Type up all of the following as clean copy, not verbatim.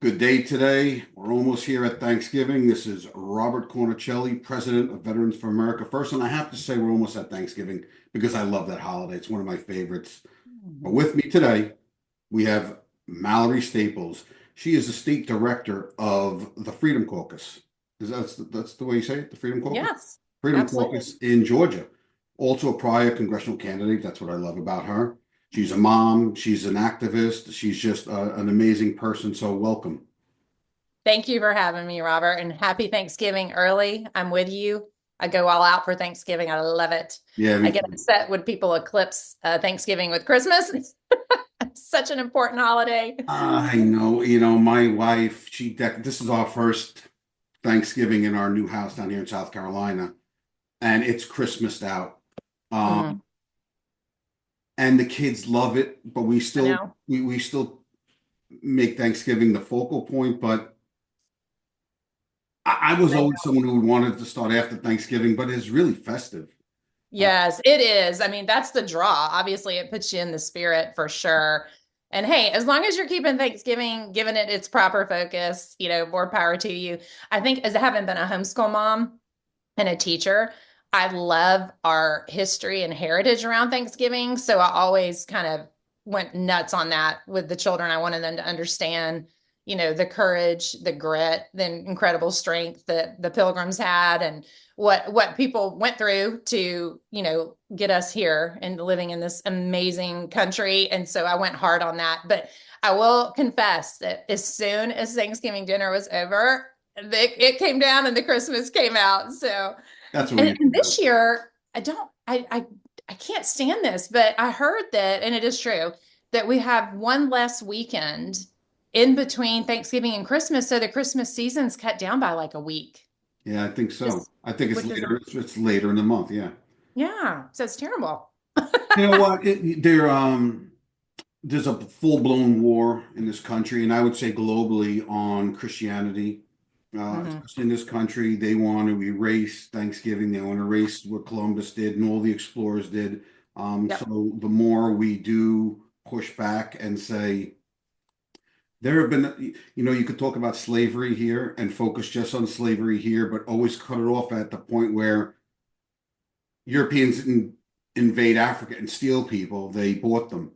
Good day today. We're almost here at Thanksgiving. This is Robert Cornicelli, President of Veterans for America First. And I have to say, we're almost at Thanksgiving because I love that holiday. It's one of my favorites. But Mhm. with me today, we have Mallory Staples. She is the state director of the Freedom Caucus. That's the way you say it? The Freedom Caucus? Yes, Freedom absolutely. Caucus in Georgia. Also a prior congressional candidate. That's what I love about her. She's a mom. She's an activist. She's just an amazing person. So welcome. Thank you for having me, Robert, and happy Thanksgiving early. I'm with you. I go all out for Thanksgiving. I love it. Yeah, I me get too. upset when people eclipse Thanksgiving with Christmas. It's such an important holiday. I know, my wife, this is our first Thanksgiving in our new house down here in South Carolina, and it's Christmased out. Mhm. Um, and the kids love it, but we I still know. we still make Thanksgiving the focal point. But I was I always know. someone who wanted to start after Thanksgiving, but it's really festive. Uh, Yes, it is. I mean, that's the draw. Obviously, it puts you in the spirit for sure. And hey, as long as you're keeping Thanksgiving, giving it its proper focus, more power to you. I think as having been a homeschool mom and a teacher, I love our history and heritage around Thanksgiving. So I always kind of went nuts on that with the children. I wanted them to understand, the courage, the grit, the incredible strength that the pilgrims had and what people went through to, get us here and living in this amazing country. And so I went hard on that. But I will confess that as soon as Thanksgiving dinner was over, it came down and the Christmas came out. So that's what we and do. this year, I don't, I can't stand this, but I heard that, and it is true, that we have one less weekend in between Thanksgiving and Christmas. So the Christmas season's cut down by like a week, Yeah, I think so. just, I think it's which is, later. It's later in the month. Yeah. yeah. So it's terrible. You know what? There's a full-blown war in this country, and I would say globally on Christianity. Hmm. Especially in this country, they want to erase Thanksgiving. They want to erase what Columbus did and all the explorers did. Yep. So the more we do push back and say, there have been, you could talk about slavery here and focus just on slavery here, but always cut it off at the point where Europeans invade Africa and steal people. They bought them.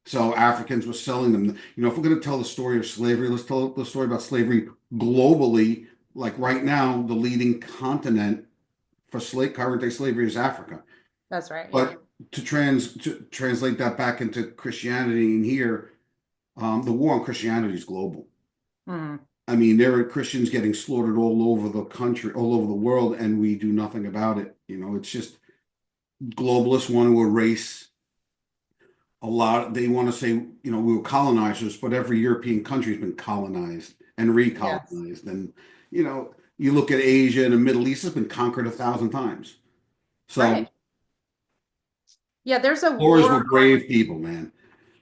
So Africans were selling them. If we're going to tell the story of slavery, let's tell the story about slavery globally. Like right now, the leading continent for current day slavery is Africa. That's right. Yeah. But to translate that back into Christianity and here, the war on Christianity is global. Hmm. I mean, there are Christians getting slaughtered all over the country, all over the world, and we do nothing about it. It's just globalists want to erase a lot. They want to say, we were colonizers, but every European country has been colonized and Yes. recolonized. And, you look at Asia and the Middle East has been conquered 1,000 times. So Right. Yeah. There's a explorers war were on. brave people, man.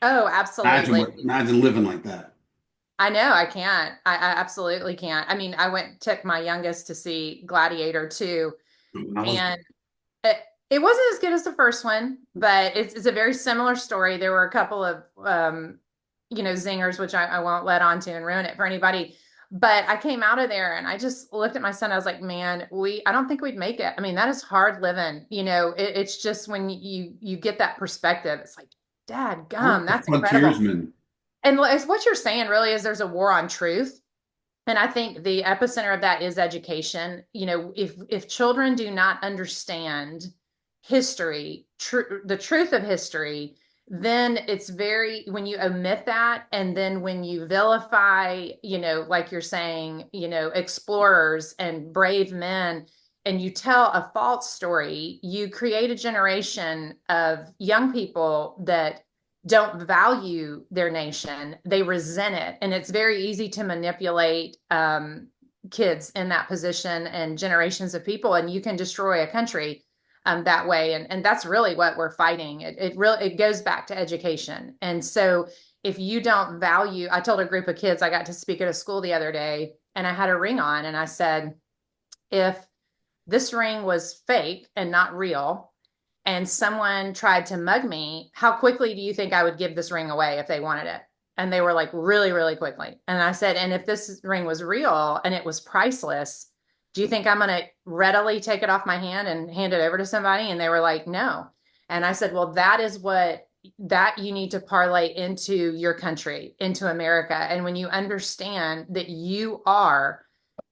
Oh, absolutely. Imagine living like that. I know I can't. I absolutely can't. I mean, took my youngest to see Gladiator 2, I was, and it, it wasn't as good as the first one, but it's a very similar story. There were a couple of zingers, which I won't let on to and ruin it for anybody. But I came out of there and I just looked at my son. I was like, man, I don't think we'd make it. I mean, that is hard living. It's just when you get that perspective, it's like, Dad gum, a that's incredible. frontiersman. And it's what you're saying really is there's a war on truth. And I think the epicenter of that is education. If children do not understand history, the truth of history, then it's very when you omit that, and then when you vilify, like you're saying, explorers and brave men, and you tell a false story, you create a generation of young people that don't value their nation. They resent it. And it's very easy to manipulate kids in that position and generations of people. And you can destroy a country that way. And that's really what we're fighting. It goes back to education. And so if you don't value, I told a group of kids, I got to speak at a school the other day and I had a ring on and I said, if this ring was fake and not real, and someone tried to mug me, how quickly do you think I would give this ring away if they wanted it? And they were like, really, really quickly. And I said, and if this ring was real and it was priceless, do you think I'm going to readily take it off my hand and hand it over to somebody? And they were like, no. And I said, well, that is what that you need to parlay into your country, into America. And when you understand that you are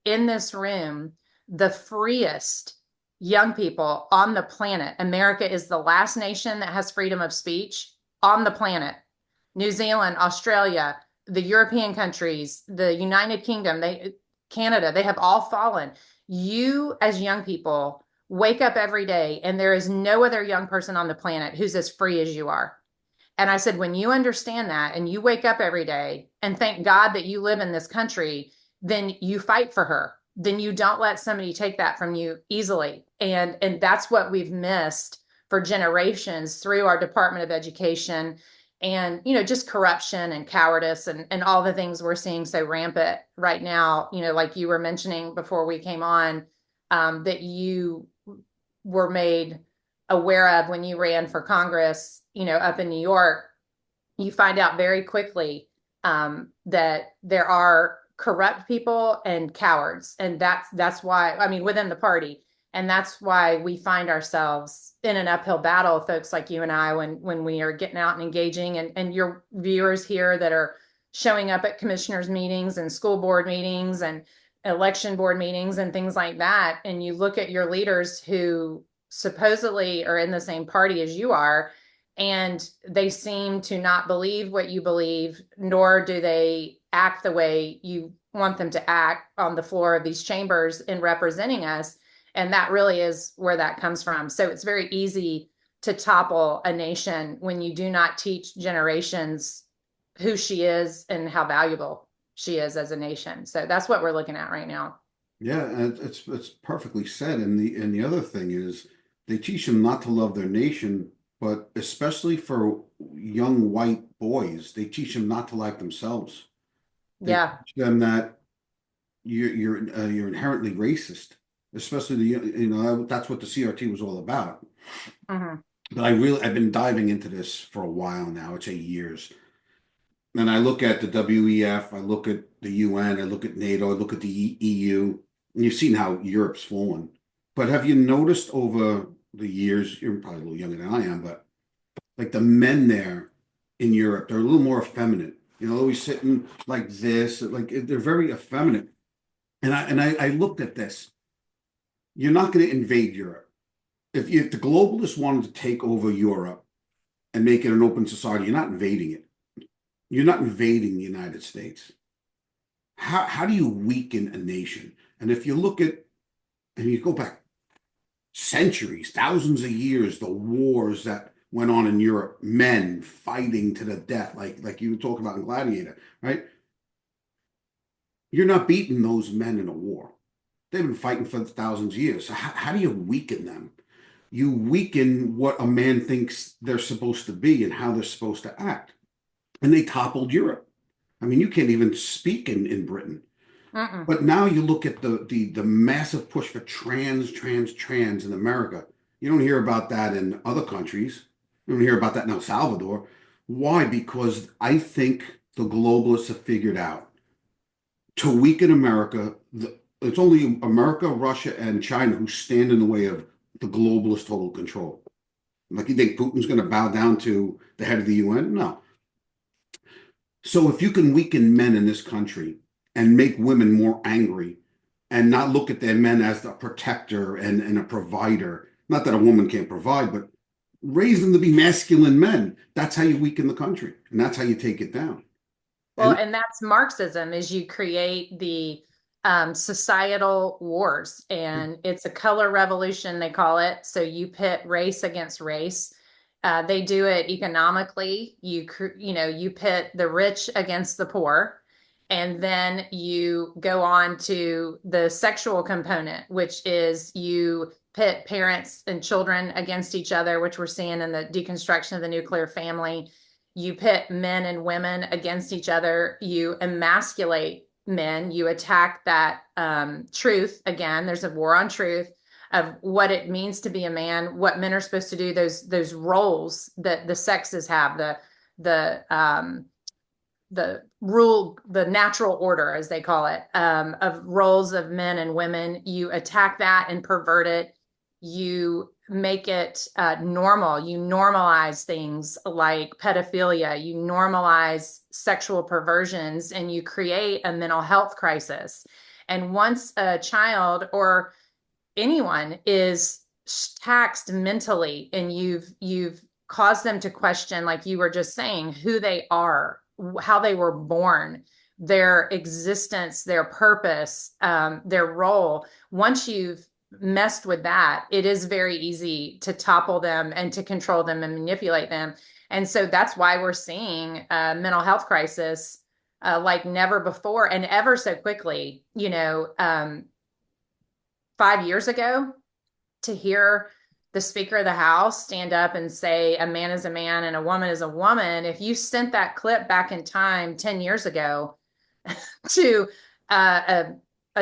in this room, the freest young people on the planet, America is the last nation that has freedom of speech on the planet. New Zealand, Australia, the European countries, the United Kingdom, Canada, they have all fallen. You, as young people, wake up every day, and there is no other young person on the planet who's as free as you are. And I said, when you understand that and you wake up every day and thank God that you live in this country, then you fight for her. Then you don't let somebody take that from you easily. And that's what we've missed for generations through our Department of Education and, just corruption and cowardice and all the things we're seeing so rampant right now, like you were mentioning before we came on, that you were made aware of when you ran for Congress, up in New York. You find out very quickly that there are corrupt people and cowards, and that's why, I mean, within the party, and that's why we find ourselves in an uphill battle, folks like you and I, when we are getting out and engaging, and your viewers here that are showing up at commissioners meetings and school board meetings and election board meetings and things like that, and you look at your leaders who supposedly are in the same party as you are, and they seem to not believe what you believe, nor do they act the way you want them to act on the floor of these chambers in representing us. And that really is where that comes from. So it's very easy to topple a nation when you do not teach generations who she is and how valuable she is as a nation. So that's what we're looking at right now. Yeah, and it's perfectly said. And the other thing is they teach them not to love their nation, but especially for young white boys, they teach them not to like themselves. They Yeah. teach them that you're inherently racist, especially that's what the CRT was all about. Hmm. But I've been diving into this for a while now. I'd say years. And I look at the WEF, I look at the UN, I look at NATO, I look at the EU, and you've seen how Europe's fallen. But have you noticed over the years, you're probably a little younger than I am, but like the men there in Europe, they're a little more effeminate. Always sitting like this, like they're very effeminate. And I looked at this. You're not going to invade Europe. If the globalists wanted to take over Europe and make it an open society, you're not invading it. You're not invading the United States. How do you weaken a nation? And if you look at and you go back centuries, thousands of years, the wars that went on in Europe, men fighting to the death, like you talk about in Gladiator, right? You're not beating those men in a war. They've been fighting for thousands of years. So how do you weaken them? You weaken what a man thinks they're supposed to be and how they're supposed to act. And they toppled Europe. I mean, you can't even speak in Britain. Mm-mm. But now you look at the massive push for trans in America. You don't hear about that in other countries. You don't hear about that in El Salvador. Why? Because I think the globalists have figured out to weaken America. It's only America, Russia, and China who stand in the way of the globalist total control. Like you think Putin's going to bow down to the head of the UN? No. So if you can weaken men in this country and make women more angry and not look at their men as a protector and a provider, not that a woman can't provide, but raise them to be masculine men, that's how you weaken the country. And that's how you take it down. Well, And and that's Marxism, is you create the societal wars, and it's a color revolution, they call it. So you pit race against race. They do it economically. You pit the rich against the poor, and then you go on to the sexual component, which is you pit parents and children against each other, which we're seeing in the deconstruction of the nuclear family. You pit men and women against each other. You emasculate men. You attack that truth. Again, there's a war on truth of what it means to be a man, what men are supposed to do, those roles that the sexes have, the the natural order, as they call it, of roles of men and women. You attack that and pervert it. You make it normal. You normalize things like pedophilia. You normalize sexual perversions, and you create a mental health crisis. And once a child or anyone is taxed mentally, and you've caused them to question, like you were just saying, who they are, how they were born, their existence, their purpose, their role. Once you've messed with that, it is very easy to topple them and to control them and manipulate them. And so that's why we're seeing a mental health crisis like never before, and ever so quickly. 5 years ago, to hear the Speaker of the House stand up and say a man is a man and a woman is a woman, if you sent that clip back in time 10 years ago to a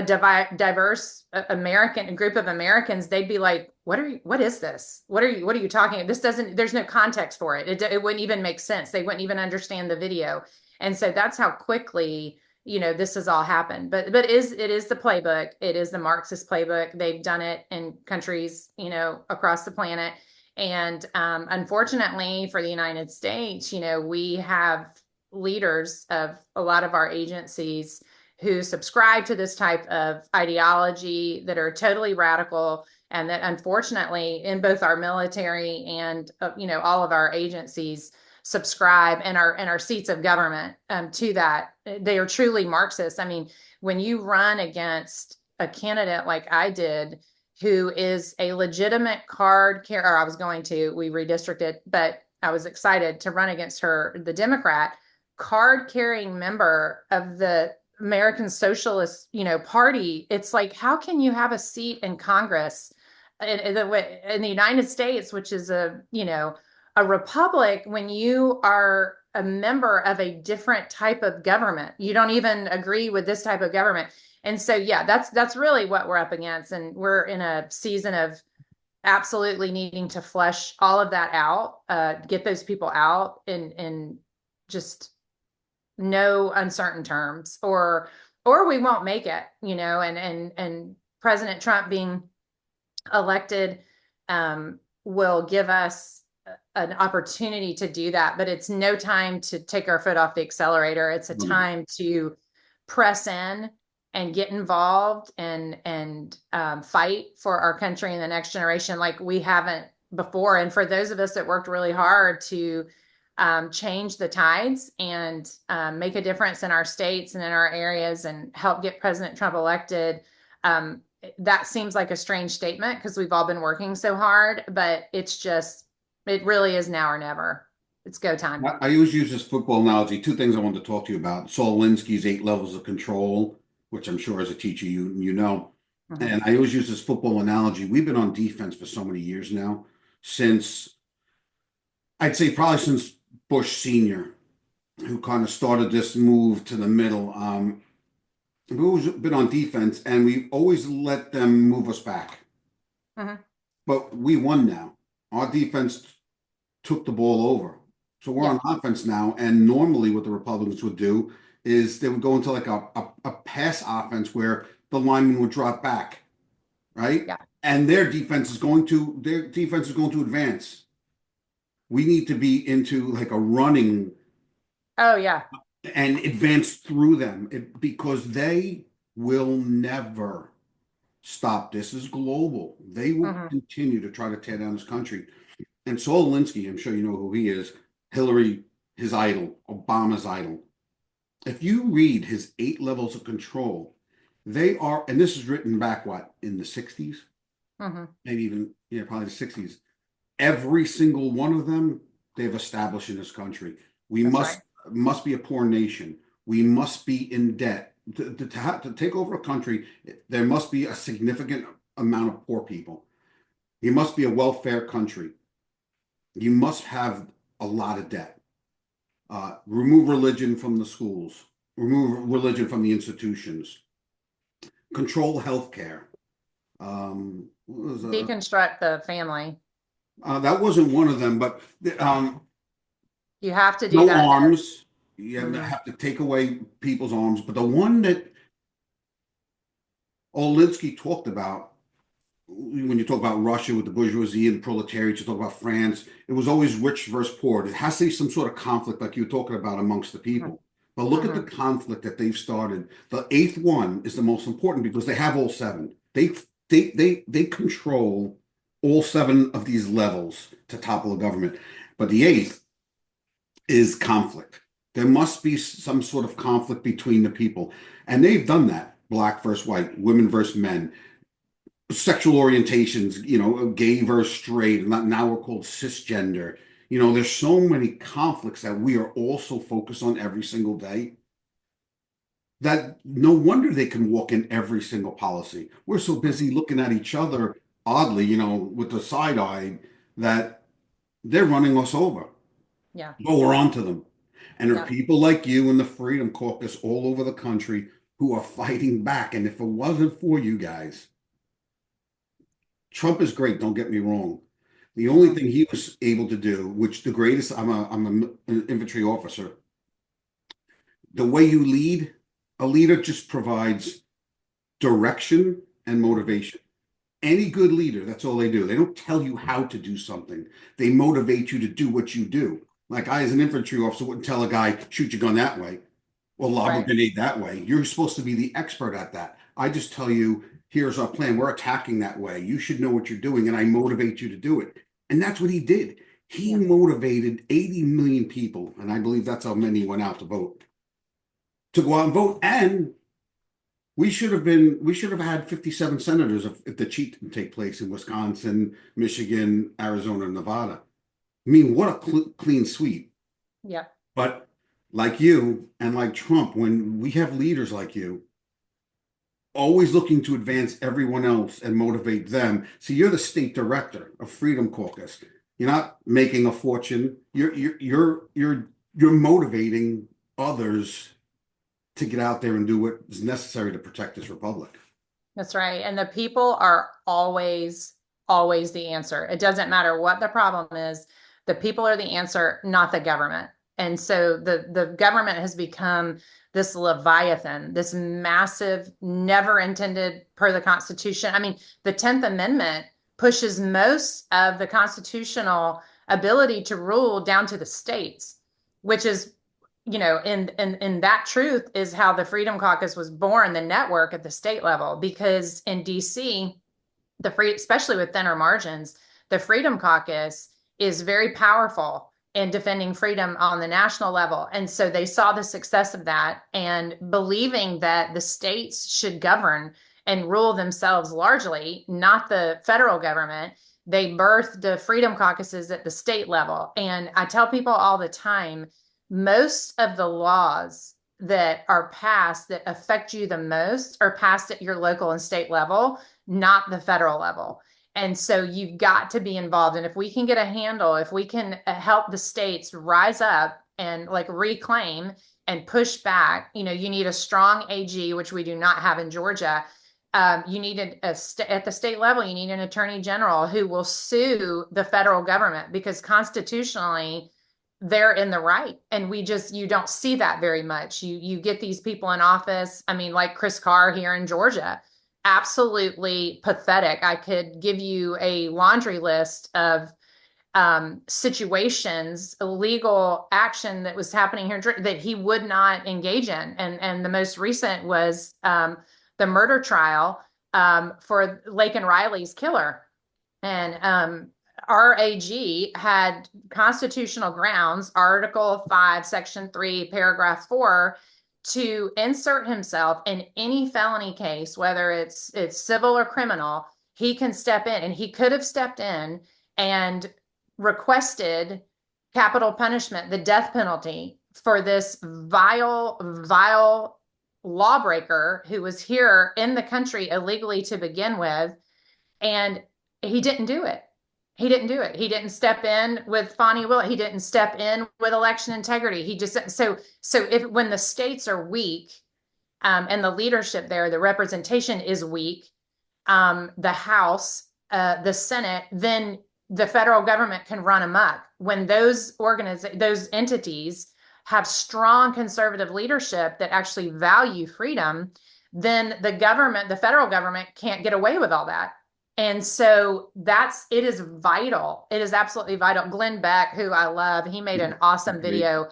diverse American group of Americans, they'd be like, what is this? What are you talking? This doesn't, there's no context for it. It wouldn't even make sense. They wouldn't even understand the video. And so that's how quickly, this has all happened. But it is the playbook. It is the Marxist playbook. They've done it in countries, across the planet. And unfortunately for the United States, we have leaders of a lot of our agencies who subscribe to this type of ideology, that are totally radical, and that unfortunately in both our military and all of our agencies subscribe, and our seats of government to that. They are truly Marxist. I mean, when you run against a candidate like I did, who is a legitimate card carrier, or I was going to, we redistricted, but I was excited to run against her, the Democrat card carrying member of the American Socialist, Party. It's like, how can you have a seat in Congress in the United States, which is a republic, when you are a member of a different type of government? You don't even agree with this type of government. And so, yeah, that's really what we're up against. And we're in a season of absolutely needing to flesh all of that out, get those people out in just no uncertain terms, or we won't make it, and President Trump being elected will give us an opportunity to do that. But it's no time to take our foot off the accelerator. It's a time to press in and get involved and fight for our country and the next generation like we haven't before. And for those of us that worked really hard to change the tides and make a difference in our states and in our areas and help get President Trump elected, that seems like a strange statement because we've all been working so hard, but it really is now or never. It's go time. I always use this football analogy. Two things I wanted to talk to you about. Saul Alinsky's 8 levels of control, which I'm sure as a teacher you know. Mm-hmm. And I always use this football analogy. We've been on defense for so many years now, I'd say probably since Bush Sr., who kind of started this move to the middle. We've always been on defense, and we've always let them move us back. Mm-hmm. But we won now. Our defense took the ball over. So we're on offense now. And normally what the Republicans would do is they would go into like a pass offense where the linemen would drop back, right? Yeah. And their defense is going to advance. We need to be into like a running. Oh, yeah. And advance through them because they will never stop. This is global. They will continue to try to tear down this country. And Saul Alinsky, I'm sure you know who he is. Hillary, his idol, Obama's idol. If you read his 8 levels of control, they are, and this is written back, in the 60s? Maybe even, probably the 60s. Every single one of them, they've established in this country. We must be a poor nation. We must be in debt. To take over a country, there must be a significant amount of poor people. You must be a welfare country. You must have a lot of debt. Remove religion from the schools. Remove religion from the institutions. Control healthcare. Deconstruct the family. That wasn't one of them, but you have to do no that. arms. You Hmm. have to take away people's arms. But the one that Olinsky talked about, when you talk about Russia with the bourgeoisie and proletariat, you talk about France, it was always rich versus poor. It has to be some sort of conflict, like you were talking about, amongst the people. But look at the Hmm. conflict that they've started. The eighth one is the most important because they have all seven. They control all seven of these levels to topple a government. But the eighth is conflict. There must be some sort of conflict between the people. And they've done that. Black versus white, women versus men, sexual orientations, gay versus straight. Now we're called cisgender. There's so many conflicts that we are also focused on every single day that no wonder they can walk in every single policy. We're so busy looking at each other oddly, with the side eye that they're running us over. Yeah. But we're on to them. And there are Yeah. people like you in the Freedom Caucus all over the country who are fighting back. And if it wasn't for you guys, Trump is great, don't get me wrong. The only Hmm. thing he was able to do, which the greatest, an infantry officer, the way you lead, a leader just provides direction and motivation. Any good leader, that's all they do. They don't tell you how to do something. They motivate you to do what you do. Like I, as an infantry officer, wouldn't tell a guy, shoot your gun that way or lob a Right. grenade that way. You're supposed to be the expert at that. I just tell you, here's our plan. We're attacking that way. You should know what you're doing, and I motivate you to do it. And that's what he did. He Yeah. motivated 80 million people, and I believe that's how many went out to vote, to go out and vote. And we should have had 57 senators if the cheat didn't take place in Wisconsin, Michigan, Arizona, and Nevada. I mean, what a clean sweep. Yeah. But like you and like Trump, when we have leaders like you, always looking to advance everyone else and motivate them. See, you're the state director of Freedom Caucus. You're not making a fortune. You're motivating others to get out there and do what is necessary to protect this republic. That's right. And the people are always, always the answer. It doesn't matter what the problem is. The people are the answer, not the government. And so the government has become this leviathan, this massive, never intended per the Constitution. I mean, the 10th Amendment pushes most of the constitutional ability to rule down to the states, which is, and that truth is how the Freedom Caucus was born, the network at the state level, because in DC, especially with thinner margins, the Freedom Caucus is very powerful in defending freedom on the national level. And so they saw the success of that, and believing that the states should govern and rule themselves largely, not the federal government. They birthed the Freedom Caucuses at the state level. And I tell people all the time, most of the laws that are passed that affect you the most are passed at your local and state level, not the federal level. And so you've got to be involved. And if we can get a handle, if we can help the states rise up and like reclaim and push back, you need a strong AG, which we do not have in Georgia. You need at the state level, you need an attorney general who will sue the federal government, because constitutionally, they're in the right. And you don't see that very much. You get these people in office. I mean, like Chris Carr here in Georgia, absolutely pathetic. I could give you a laundry list of situations, illegal action that was happening here that he would not engage in. And the most recent was the murder trial for Laken Riley's killer. And our AG had constitutional grounds, Article 5, Section 3, Paragraph 4, to insert himself in any felony case, whether it's civil or criminal. He can step in, and he could have stepped in and requested capital punishment, the death penalty, for this vile, vile lawbreaker who was here in the country illegally to begin with. And he didn't do it. He didn't do it. He didn't step in with Fonnie Will. He didn't step in with election integrity. He just so if when the states are weak, and the leadership there, the representation is weak, the House, the Senate, then the federal government can run amok. When those entities have strong conservative leadership that actually value freedom, then the government, the federal government, can't get away with all that. And so it is vital. It is absolutely vital. Glenn Beck, who I love, he made an awesome video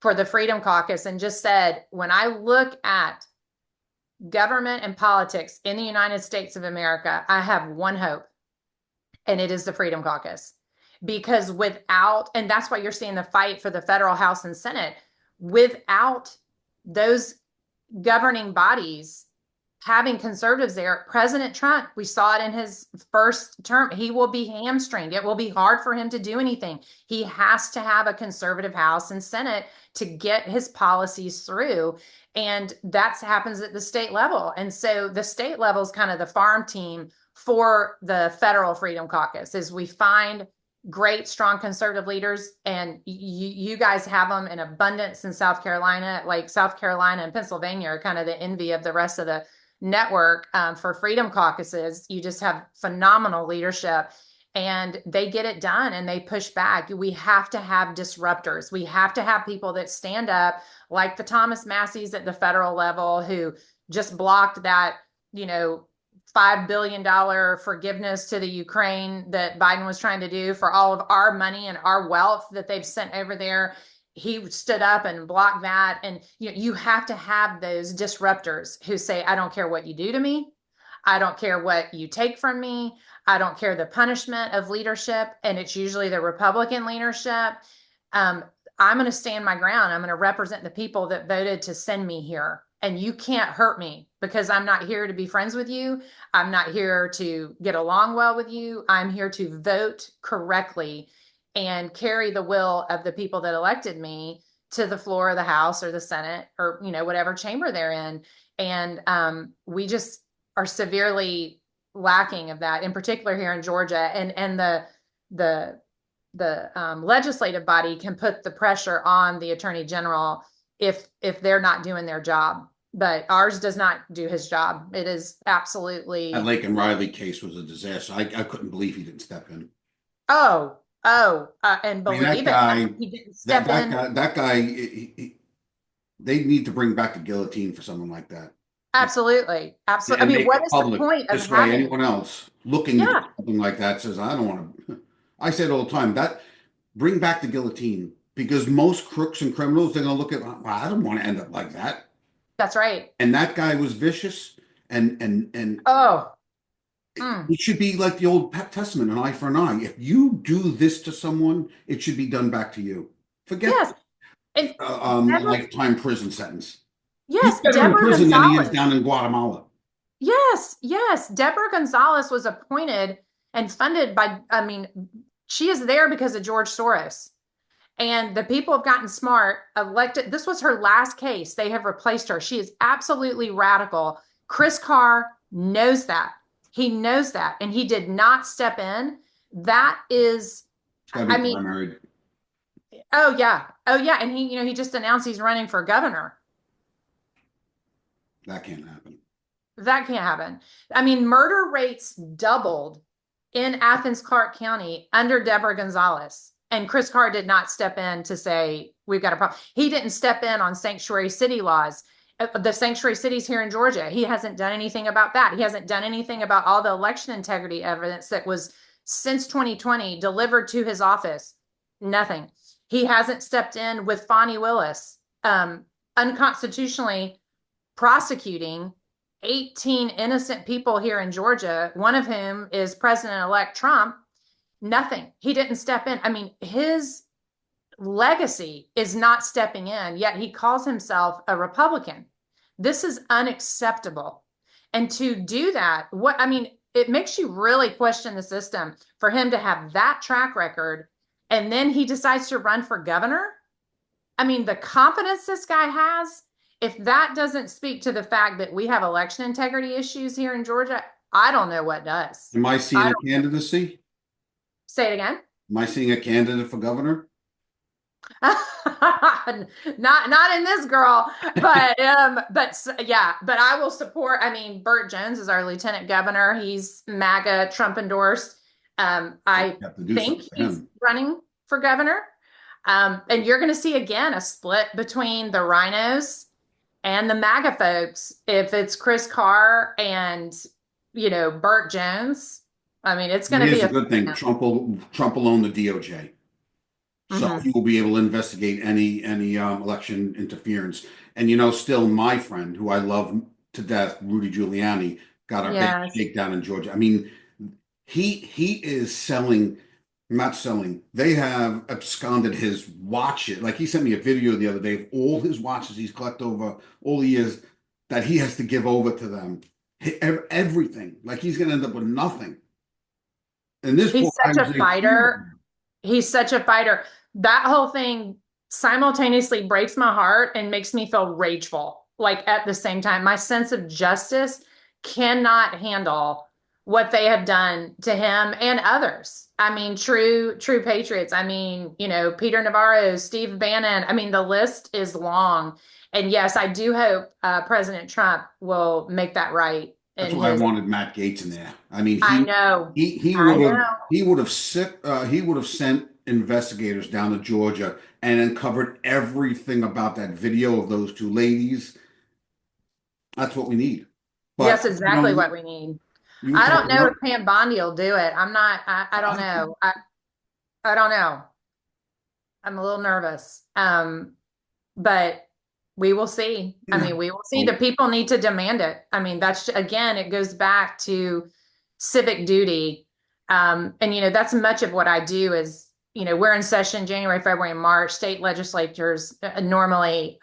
for the Freedom Caucus and just said, when I look at government and politics in the United States of America, I have one hope, and it is the Freedom Caucus. Because and that's why you're seeing the fight for the federal House and Senate, without those governing bodies having conservatives there, President Trump, we saw it in his first term, he will be hamstringed. It will be hard for him to do anything. He has to have a conservative House and Senate to get his policies through. And that happens at the state level. And so the state level is kind of the farm team for the federal Freedom Caucus, is we find great, strong conservative leaders, and you guys have them in abundance in South Carolina. Like South Carolina and Pennsylvania are kind of the envy of the rest of the network for Freedom Caucuses. You just have phenomenal leadership, and they get it done and they push back. We have to have disruptors. We have to have people that stand up, like the Thomas Masseys at the federal level, who just blocked that, $5 billion forgiveness to the Ukraine that Biden was trying to do for all of our money and our wealth that they've sent over there. He stood up and blocked that. And you have to have those disruptors who say, I don't care what you do to me. I don't care what you take from me. I don't care the punishment of leadership. And it's usually the Republican leadership. I'm going to stand my ground. I'm going to represent the people that voted to send me here. And you can't hurt me, because I'm not here to be friends with you. I'm not here to get along well with you. I'm here to vote correctly and carry the will of the people that elected me to the floor of the House or the Senate, or, whatever chamber they're in. And we just are severely lacking of that, in particular here in Georgia. And the legislative body can put the pressure on the Attorney General if they're not doing their job. But ours does not do his job. It is absolutely. That Laken Riley case was a disaster. I couldn't believe he didn't step in. And believe it, he didn't step in. That guy, they need to bring back the guillotine for someone like that. Absolutely. I mean, what is the point of this way? Anyone else looking at something like that says, I don't want to. I say it all the time, that bring back the guillotine, because most crooks and criminals, they're going to look at, well, I don't want to end up like that. That's right. And that guy was vicious, and it should be like the Old Testament, an eye for an eye. If you do this to someone, it should be done back to you. Forget lifetime prison sentence. Yes, he's better in prison than he is down in Guatemala. Yes. Deborah Gonzalez was appointed and funded by, she is there because of George Soros. And the people have gotten smart, elected. This was her last case. They have replaced her. She is absolutely radical. Chris Carr knows that. He knows that. And he did not step in. That is, married. Oh yeah. And he just announced he's running for governor. That can't happen. That can't happen. Murder rates doubled in Athens, Clarke County under Deborah Gonzalez. And Chris Carr did not step in to say, we've got a problem. He didn't step in on sanctuary city laws, the sanctuary cities here in Georgia. He hasn't done anything about that. He hasn't done anything about all the election integrity evidence that was, since 2020, delivered to his office. Nothing. He hasn't stepped in with Fani Willis, unconstitutionally prosecuting 18 innocent people here in Georgia, one of whom is President-elect Trump. Nothing. He didn't step in. His legacy is not stepping in, yet he calls himself a Republican. This is unacceptable. And to do that, it makes you really question the system for him to have that track record, and then he decides to run for governor. The confidence this guy has, if that doesn't speak to the fact that we have election integrity issues here in Georgia, I don't know what does. Am I seeing a candidacy? Say it again. Am I seeing a candidate for governor? not in this girl, but I will support. Burt Jones is our lieutenant governor. He's MAGA, Trump endorsed. I think he's running for governor. And you're going to see again a split between the rhinos and the MAGA folks. If it's Chris Carr and, Burt Jones, I mean, it's But going to be here's the a, good thing: Trump will own the DOJ, so Mhm. he will be able to investigate any election interference. And still my friend, who I love to death, Rudy Giuliani, got a big Yes. shakedown in Georgia. I mean, he is selling, not selling. They have absconded his watches. Like he sent me a video the other day of all his watches he's collected over all the years that he has to give over to them. Everything. Like he's going to end up with nothing. And this poor He's guy such was a a hero. fighter. He's such a fighter. That whole thing simultaneously breaks my heart and makes me feel rageful. Like at the same time, my sense of justice cannot handle what they have done to him and others. I mean, true patriots. I mean, Peter Navarro, Steve Bannon. I mean, the list is long. And yes, I do hope President Trump will make that right That's in why I his. wanted Matt Gaetz in there. I mean, I know. he I would have know. he would have sent investigators down to Georgia and uncovered everything about that video of those two ladies. That's what we need. That's But exactly what we need. you were I don't talking know if about. Pam Bondi will do it. I'm not, I don't know. I don't know. I'm a little nervous. But we will see. I Yeah. mean, we will see. The Oh, people need to demand it. I mean, again, it goes back to civic duty. And that's much of what I do is, we're in session January, February, and March. State legislatures normally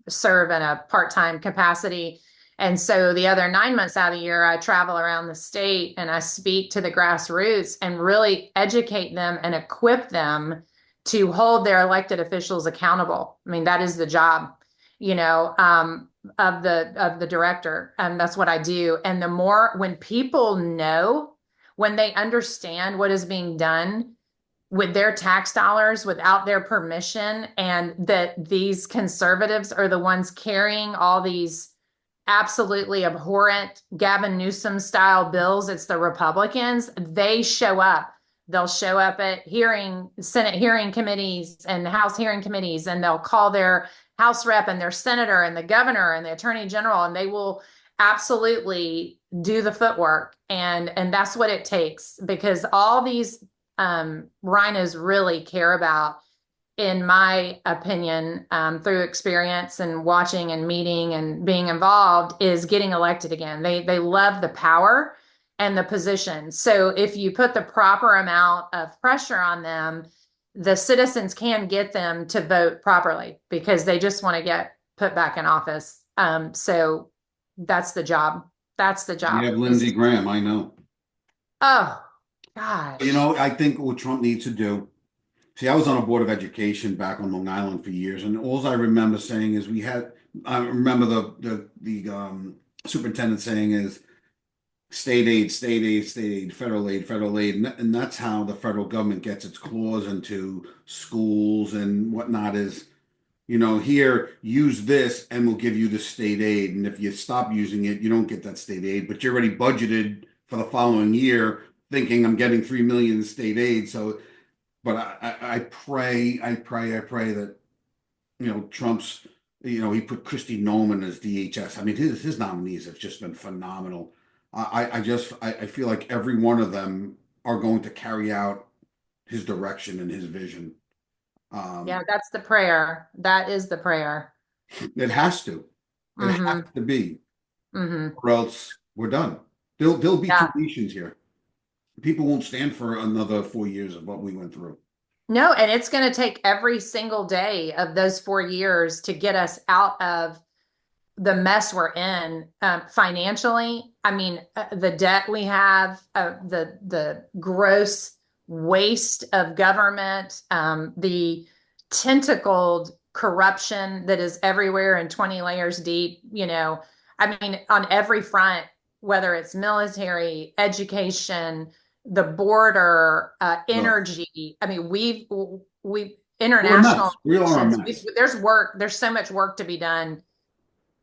serve in a part-time capacity. And so the other 9 months out of the year, I travel around the state and I speak to the grassroots and really educate them and equip them to hold their elected officials accountable. I mean, that is the job, of the director. And that's what I do. And the more when people know, when they understand what is being done, with their tax dollars without their permission, and that these conservatives are the ones carrying all these absolutely abhorrent Gavin Newsom style bills. It's the Republicans. They show up. They'll show up at Senate hearing committees and House hearing committees, and they'll call their House rep and their senator and the governor and the attorney general, and they will absolutely do the footwork. And that's what it takes, because all these rhinos really care about, in my opinion, through experience and watching and meeting and being involved, is getting elected again. They love the power and the position. So if you put the proper amount of pressure on them, the citizens can get them to vote properly because they just want to get put back in office. So that's the job. That's the we job. have Lindsey Graham. I know. Oh gosh. I think what Trump needs to do. See, I was on a board of education back on Long Island for years, and all I remember saying is we had. I remember the superintendent saying is state aid, state aid, state aid, federal aid, and that's how the federal government gets its claws into schools and whatnot. Is here, use this, and we'll give you the state aid, and if you stop using it, you don't get that state aid, but you're already budgeted for the following year, thinking I'm getting 3 million in state aid, so. But I pray that Trump's he put Christy Nolan as DHS. I mean his nominees have just been phenomenal. I feel like every one of them are going to carry out his direction and his vision. Yeah, Um, that's the prayer. That is the prayer. it has to. It has Mm-hmm. to be, Mm-hmm. or else we're done. There'll be two Yeah. nations here. People won't stand for another 4 years of what we went through. No, and it's going to take every single day of those 4 years to get us out of the mess we're in, financially. I mean, the debt we have, the gross waste of government, the tentacled corruption that is everywhere and 20 layers deep. I mean, on every front, whether it's military, education, the border, Ugh. energy. I mean, we've We're a international mess. We are a relations. mess. There's so much work to be done,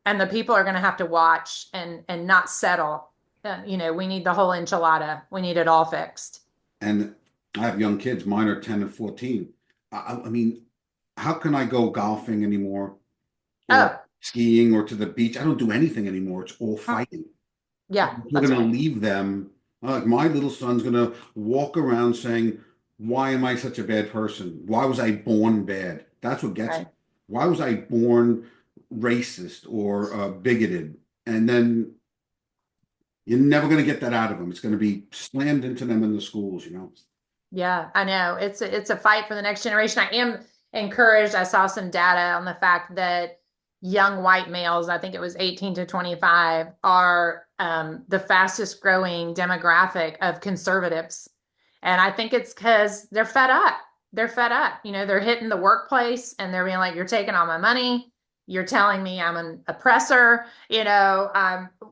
and the people are going to have to watch and not settle. We need the whole enchilada. We need it all fixed. And I have young kids. Mine are 10 and 14. I mean, how can I go golfing anymore or Oh, skiing or to the beach? I don't do anything anymore. It's all mm, fighting. yeah, We're that's going to right. leave them. Like my little son's going to walk around saying, "Why am I such a bad person? Why was I born bad?" That's what gets me. Right. Why was I born racist or bigoted? And then you're never going to get that out of them. It's going to be slammed into them in the schools, you know. Yeah, I know. It's a fight for the next generation. I am encouraged. I saw some data on the fact that young white males, I think it was 18 to 25, are the fastest growing demographic of conservatives. And I think it's because they're fed up. They're fed up. They're hitting the workplace and they're being like, you're taking all my money. You're telling me I'm an oppressor,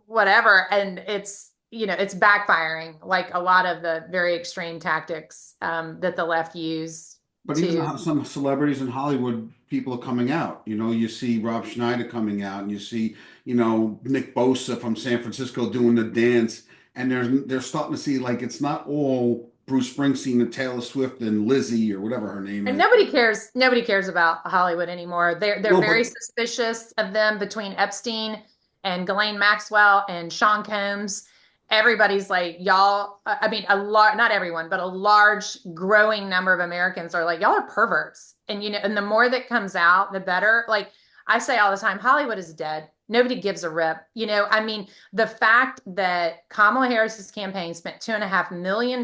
whatever. And it's backfiring, like a lot of the very extreme tactics that the left use But even to. some celebrities in Hollywood, people are coming out. You know, you see Rob Schneider coming out, and you see, Nick Bosa from San Francisco doing the dance, and they're starting to see like it's not all Bruce Springsteen and Taylor Swift and Lizzie or whatever her name And is. nobody cares about Hollywood anymore. They're No, very but suspicious of them, between Epstein and Ghislaine Maxwell and Sean Combs. Everybody's like, y'all, I mean, not everyone, but a large growing number of Americans are like, y'all are perverts. And the more that comes out, the better. Like I say all the time, Hollywood is dead. Nobody gives a rip. I mean, the fact that Kamala Harris's campaign spent $2.5 million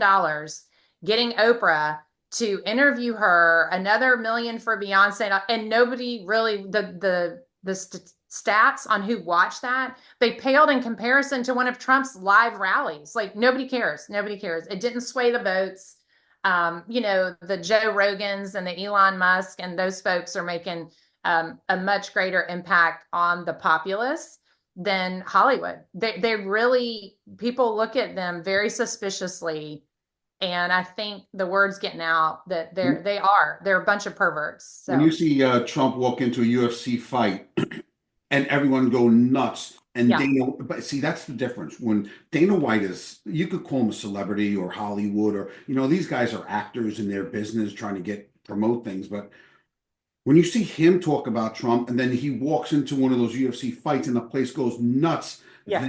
getting Oprah to interview her, another million for Beyonce, and nobody really, the stats on who watched that, they paled in comparison to one of Trump's live rallies. Like nobody cares. Nobody cares. It didn't sway the votes. The Joe Rogans and the Elon Musk and those folks are making a much greater impact on the populace than Hollywood. They really, people look at them very suspiciously, and I think the word's getting out that they're a bunch of perverts. when you So see Trump walk into a UFC fight and everyone go nuts. And yeah, Dana, but see, that's the difference. When Dana White is, you could call him a celebrity or Hollywood, or, these guys are actors in their business trying to promote things. But when you see him talk about Trump and then he walks into one of those UFC fights and the place goes nuts, yeah,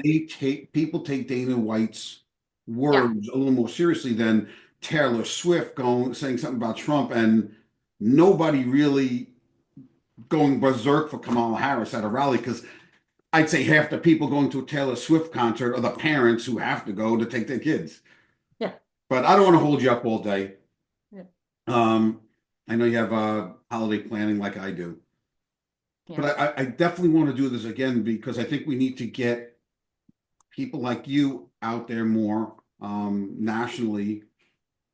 people take Dana White's yeah, words a little more seriously than Taylor Swift saying something about Trump and nobody really going berserk for Kamala Harris at a rally because I'd say half the people going to a Taylor Swift concert are the parents who have to go to take their kids. yeah, But I don't want to hold you up all day. yeah, Um, I know you have holiday planning like I do, yeah. but I definitely want to do this again because I think we need to get people like you out there more nationally.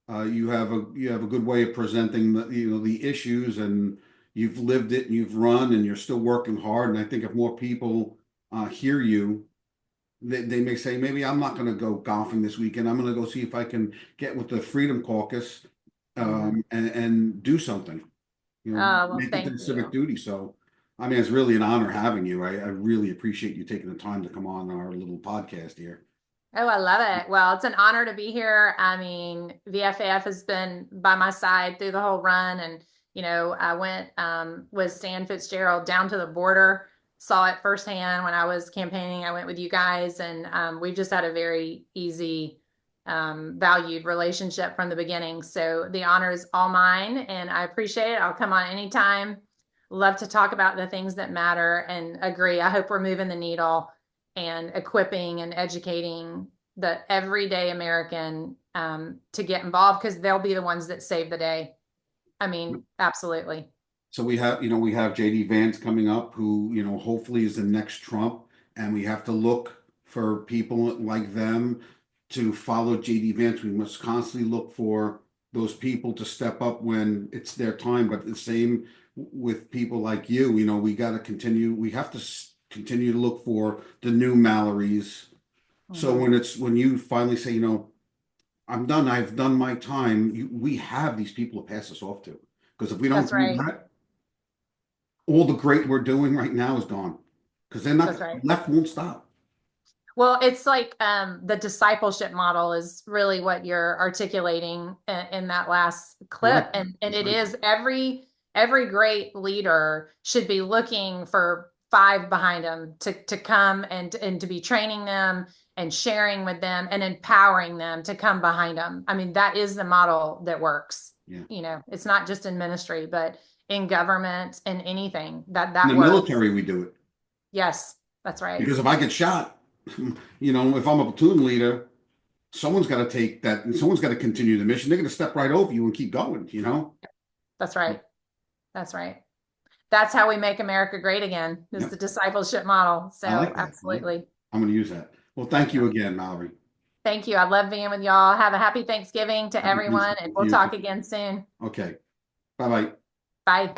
You have a good way of presenting the issues, and you've lived it and you've run and you're still working hard. And I think if more people hear you, they may say, maybe I'm not going to go golfing this weekend. I'm going to go see if I can get with the Freedom Caucus Hmm. and do something, Oh, well, make it thank their civic you. duty. So, I mean, it's really an honor having you. I really appreciate you taking the time to come on our little podcast here. Oh, I love it. Well, it's an honor to be here. I mean, VFAF has been by my side through the whole run. And, I went with Stan Fitzgerald down to the border, saw it firsthand when I was campaigning. I went with you guys, and we've just had a very easy, valued relationship from the beginning. So the honor is all mine, and I appreciate it. I'll come on anytime. Love to talk about the things that matter, and agree. I hope we're moving the needle and equipping and educating the everyday American to get involved, because they'll be the ones that save the day. I mean, absolutely. So we have JD Vance coming up, who, hopefully is the next Trump, and we have to look for people like them to follow JD Vance. We must constantly look for those people to step up when it's their time. But the same with people like you, we got to continue. We have to continue to look for the new Mallorys. So Mhm. when you finally say, I'm done, I've done my time, we have these people to pass us off to. Because if we don't That's do right. that, all the great we're doing right now is gone because they're not That's right. left won't stop. Well, it's like the discipleship model is really what you're articulating in that last I clip. like that. And it Disciple. is every great leader should be looking for five behind them to come and to be training them and sharing with them and empowering them to come behind them. I mean, that is the model that works. Yeah. You know, it's not just in ministry, but in government and anything that In that the works. military, we do it Yes, that's right. because if I get shot, if I'm a platoon leader, someone's got to take that and someone's got to continue the mission. They're going to step right over you and keep going. That's right. That's right. That's how we make America great again, is the Yep. discipleship model. I So like that. I like that. absolutely. I'm going to use that. Well, thank Yeah. you again, Mallory. Thank you. I love being with y'all. Have a happy Thanksgiving to Happy everyone, and Thanksgiving to we'll you too. talk again soon. Okay. Bye bye. Bye.